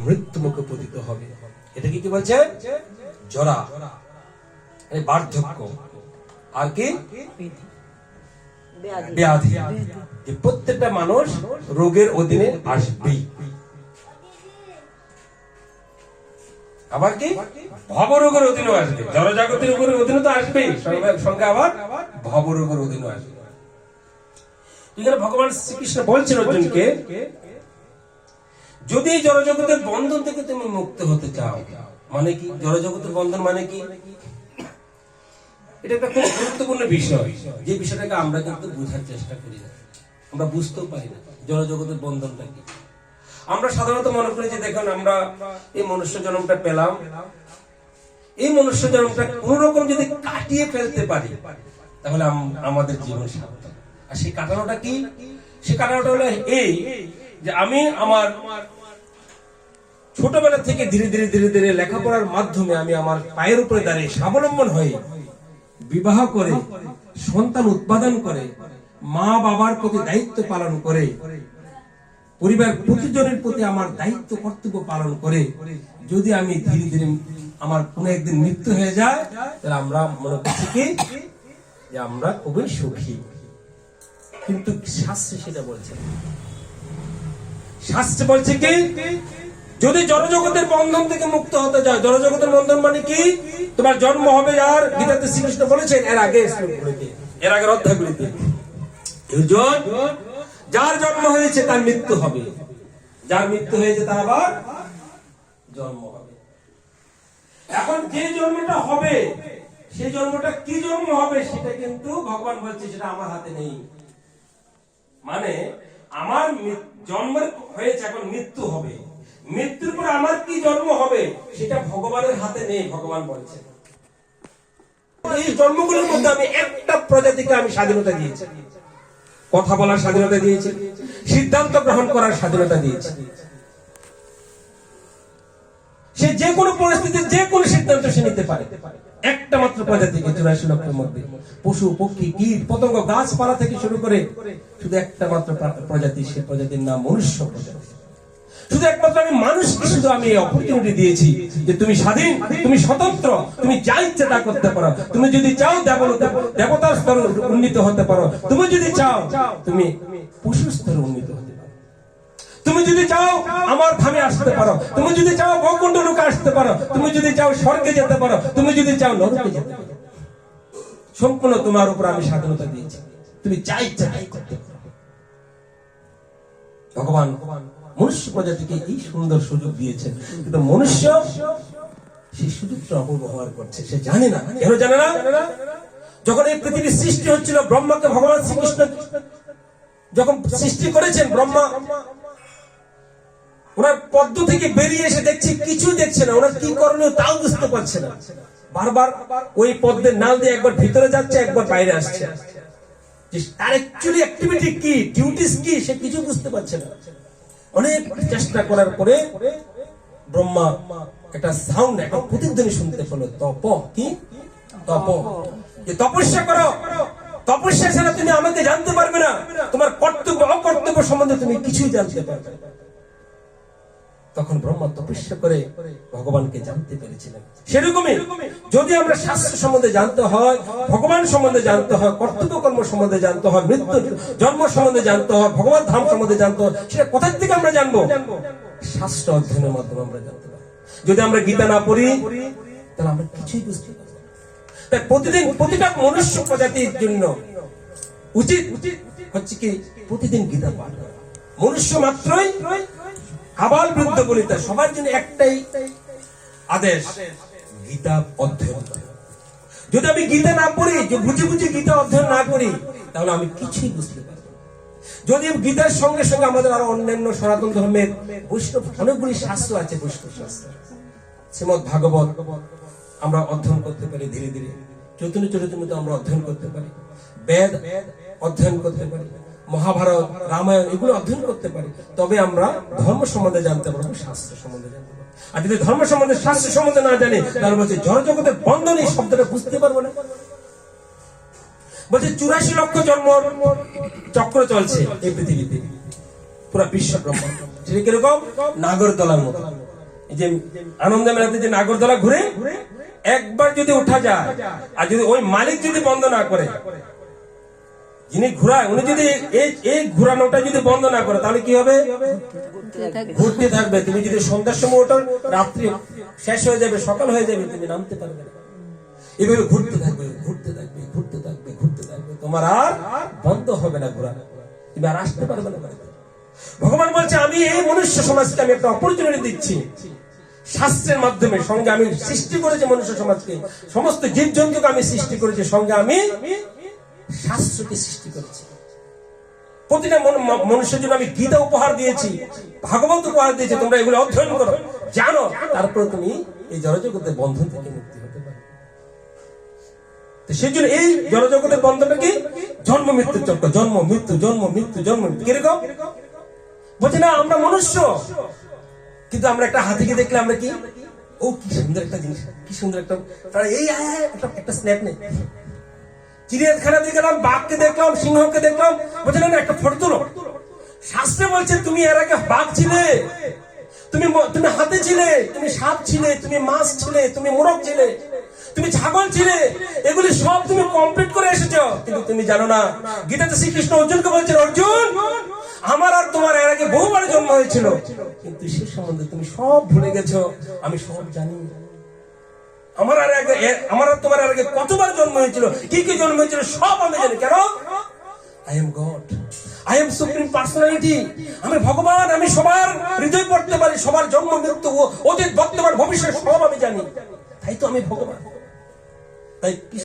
মৃত্যু মুখে পতিত হবে। এটা কি বলছে? জরা, বার্ধক্য, আর কি ব্যাধি। যে প্রত্যেকটা মানুষ রোগের অধীনে আসবে। আবার কি ভবরোগের অধীনে আসবে। জড়জাগতিক রোগের অধীনে তো আসবেই, সঙ্গে আবার ভবরোগের অধীনে আসবে। এখানে ভগবান শ্রীকৃষ্ণ বলছেন অর্জুনকে, যদি জড়জগতের বন্ধন থেকে তুমি মুক্ত হতে চাও, মানে কি জড়জগতের বন্ধন মানে কি? এটা একটা খুব গুরুত্বপূর্ণ বিষয়, যে বিষয়টাকে আমরা কিন্তু বোঝার চেষ্টা করি না, আমরা বুঝতেও পারি না জড়জগতের বন্ধনটা কি। আমরা সাধারণত মনে করি যে দেখুন, আমরা এই মনুষ্য জন্মটা পেলাম, এই মনুষ্য জন্মটা কোন রকম যদি কাটিয়ে ফেলতে পারি তাহলে আমাদের জীবন সার্থক। আর সেই কাটানোটা কি? সেই কাটানোটা হলো এই যে আমি আমার ছোটবেলা থেকে ধীরে ধীরে ধীরে ধীরে লেখাপড়ার মাধ্যমে আমি আমার পায়ের উপরে দাঁড়িয়ে স্বাবলম্বন হয়ে বিবাহ করে সন্তান উৎপাদন করে মা বাবার প্রতি দায়িত্ব পালন করে পরিবার প্রতিজনের প্রতি আমার দায়িত্ব কর্তব্য পালন করে যদি আমি ধীরে ধীরে আমার কোন একদিন মৃত্যু হয়ে যায়, তাহলে আমরা মনে করছি কি যে আমরা খুবই সুখী। কিন্তু শাস্ত্রে সেটা বলছে, শাস্ত্রে বলছে কি, যদি জড়জগতের বন্ধন থেকে মুক্ত হতে যায়, জড়জগতের বন্ধন মানে কি? তোমার জন্ম হবে, আর গীতাতে শ্রীকৃষ্ণ বলেছেন এর আগে শ্লোকগুলিতে, এর আগের অধ্যায়গুলিতে, যার জন্ম হয়েছে তার মৃত্যু হবে, যার মৃত্যু হয়েছে তার আবার জন্ম হবে। এখন যে জন্মটা হবে, সেই জন্মটা কি জন্ম হবে সেটা কিন্তু ভগবান বলছে সেটা আমার হাতে নেই। মানে আমার জন্ম হয়েছে, এখন মৃত্যু হবে, মৃত্যুর পরে আমার কি জন্ম হবে সেটা ভগবানের হাতে নেই। ভগবান বলছেন এই জন্মগুলোর মধ্যে আমি একটা প্রজাতিকে আমি স্বাধীনতা দিয়েছি, কথা বলার স্বাধীনতা দিয়েছি, সিদ্ধান্ত গ্রহণ করার স্বাধীনতা দিয়েছি। সে যে কোনো পরিস্থিতিতে যে কোনো সিদ্ধান্ত সে নিতে পারে। একটা মাত্র প্রজাতিকে 84 লক্ষের মধ্যে, পশু পক্ষী কীট পতঙ্গ গাছপালা থেকে শুরু করে শুধু একটা মাত্র প্রজাতি, সে প্রজাতির নাম মনুষ্য প্রজাতি। শুধু একমাত্র আমি মানুষকে শুধু আমি এই অপরচুনিটি দিয়েছি যে তুমি স্বাধীন, তুমি স্বতন্ত্র, তুমি যা ইচ্ছে তা করতে পারো। তুমি যদি চাও দেবতার স্তরে উন্নীত হতে পারো, তুমি যদি চাও তুমি পশু স্তরে উন্নীত হতে পারো, তুমি যদি চাও আমার ধামে আসতে পারো, তুমি যদি চাও বৈকুণ্ঠ লোকে আসতে পারো, তুমি যদি চাও স্বর্গে যেতে পারো, তুমি যদি চাও নরকে যেতে পারো। সম্পূর্ণ তোমার উপর আমি স্বাধীনতা দিয়েছি, তুমি যা ইচ্ছা তাই করতে পারো। ভগবান মনুষ্য প্রজাতিকে এই সুন্দর সুযোগ দিয়েছেন, কিন্তু মনুষ্য সেই সুযোগটা অপব্যবহার করছে। সে জানে না, কেন জানে না? যখন এই পৃথিবীর সৃষ্টি হচ্ছিল, ব্রহ্মাকে ভগবান শ্রীকৃষ্ণ যখন সৃষ্টি করেছেন, ব্রহ্মা ওনার পদ্ম থেকে বেরিয়ে এসে দেখছে কিছু দেখছে না, ওনার কি করণীয় তাও বুঝতে পারছে না। বারবার ওই পদ্মের নাল দিয়ে একবার ভিতরে যাচ্ছে, একবার বাইরে আসছে। তার অ্যাকচুয়ালি অ্যাক্টিভিটি কি, ডিউটিস কি, সে কিছু বুঝতে পারছে না। অনেক চেষ্টা করার পরে ব্রহ্মা একটা সাউন্ড, একটা প্রতিধ্বনি শুনতে পেল, তপ কি তপ, যে তপস্যা করো, তপস্যা ছাড়া তুমি আমাকে জানতে পারবে না, তোমার কর্তব্য অকর্তব্য সম্বন্ধে তুমি কিছুই জানতে পারবে না। তখন ব্রহ্মা তপস্যা করে ভগবানকে জানতে পেরেছিলেন। সেরকমই যদি আমরা শাস্ত্র সম্বন্ধে জানতে হয়, ভগবান সম্বন্ধে জানতে হয়, কর্তব্য কর্ম সম্বন্ধে জানতে হয়, মৃত্যু জন্ম সম্বন্ধে জানতে হয়, ভগবান ধাম সম্বন্ধে জানতে হয়, সেটা কোথা থেকে আমরা জানবো? শাস্ত্র অধ্যয়নের মাধ্যমে আমরা জানতে পারি। যদি আমরা গীতা না পড়ি তাহলে আমরা কিছুই বুঝতে পারবো না। তাই প্রতিদিন প্রতিটা মনুষ্য প্রজাতির জন্য উচিত হচ্ছে কি প্রতিদিন গীতা পাঠ করা। মনুষ্য মাত্রই আবাল বৃদ্ধ বনিতা সবার জন্য একটাই আদেশ, গীতা অধ্যয়ন করা। যদি আমি গীতা না পড়ি, বুঝে বুঝে গীতা অধ্যয়ন না করি, তাহলে আমি কিছুই বুঝতে পারবো না। যদি গীতার সঙ্গে সঙ্গে আমাদের আরো অন্যান্য সনাতন ধর্মের বৈষ্ণব অনেকগুলি শাস্ত্র আছে, বৈষ্ণব শাস্ত্র, শ্রীমদ ভাগবত আমরা অধ্যয়ন করতে পারি, ধীরে ধীরে চৈতন্য চরিতামৃত আমরা অধ্যয়ন করতে পারি, বেদ অধ্যয়ন করতে পারি, মহাভারত রামায়ণ এগুলো অধ্যয়ন করতে পারি, তবে আমরা ধর্ম সম্বন্ধে জানতে পারবো, শাস্ত্র সম্বন্ধে জানতে পারবো। আর যদি ধর্ম সম্বন্ধে শাস্ত্র সম্বন্ধে না জানি, তাহলে বলছে জড়জগতের বন্ধন এই শব্দটা বুঝতে পারবো না। বলছে 84 লক্ষ জন্ম চক্র চলছে এই পৃথিবীতে, পুরো বিশ্ব ব্রহ্মাণ্ড। সেটা কিরকম? নাগরদোলার মতো। এই যে আনন্দ মেলাতে যে নাগরদোলা ঘুরে, একবার যদি উঠা যায় আর যদি ওই মালিক যদি বন্ধ না করে, যিনি ঘুরায় উনি যদি এই ঘুরানোটা যদি বন্ধ না করে, তাহলে কি হবে? ঘুরতে থাকবে। তুমি যদি সন্ধ্যার সময় ওঠো, রাত্রি শেষ হয়ে যাবে, সকাল হয়ে যাবে, তুমি নামতে পারবে না। এভাবে ঘুরতে থাকবে, ঘুরতে থাকবে, ঘুরতে থাকবে, ঘুরতে থাকবে, তোমার আর বন্ধ হবে না ঘোরা, তুমি আর আসতে পারবে না। ভগবান বলছে আমি এই মনুষ্য সমাজকে আমি একটা অপরচুনিটি দিচ্ছি, শাস্ত্রের মাধ্যমে। সঙ্গে আমি সৃষ্টি করেছি মনুষ্য সমাজকে, সমস্ত জীবজন্তুকে আমি সৃষ্টি করেছি, সঙ্গে আমি শাস্ত্রকে সৃষ্টি করেছি। প্রতিটা মনুষ্যের জন্য আমি গীতা উপহার দিয়েছি, ভাগবত উপহার দিয়েছি। তোমরা এগুলো অধ্যয়ন করো, জানো, তারপরে তুমি এই জড়জগতের বন্ধন থেকে মুক্তি হতে পারো। সেই জন্য এই জড়জগতের বন্ধনটা কি? জন্ম মৃত্যু চক্র, জন্ম মৃত্যু, জন্ম মৃত্যু, জন্ম মৃত্যু। কিরকম বলছে না, আমরা মনুষ্য, কিন্তু আমরা একটা হাতিকে দেখলে আমরা কি, ও কি সুন্দর একটা জিনিস, কি সুন্দর একটা, এই একটা স্ন্যাপ নেই। চিড়িয়াখানা দিয়ে গেলাম, বাঘকে দেখলাম, সিংহকে দেখলাম, বলছে না একটা ফটো তোলো। শাস্ত্রে বলছে তুমি এর আগে বাঘ ছিলে, তুমি হাতি ছিলে, তুমি সাপ ছিলে, তুমি মাছ ছিলে, তুমি মোরগ ছিলে, তুমি ছাগল ছিলে, এগুলি সব তুমি কমপ্লিট করে এসেছো। কিন্তু তুমি জানো না, গীতাতে শ্রীকৃষ্ণ অর্জুনকে বলছেন, অর্জুন আমার আর তোমার এর আগে বহুবার জন্ম হয়েছিল, কিন্তু সে সম্বন্ধে তুমি সব ভুলে গেছো, আমি সব জানি। আমার আর তোমার আগে কতবার জন্ম হয়েছিল, কি কি জন্ম হয়েছিল, সব আমি জানি। কেন? I am god, I am supreme personality, আমি ভগবান, আমি সবার হৃদয় পড়তে পারি, সবার জন্ম মৃত্যু, অতীত বর্তমান ভবিষ্যৎ সব আমি জানি, তাই তো আমি ভগবান। তাই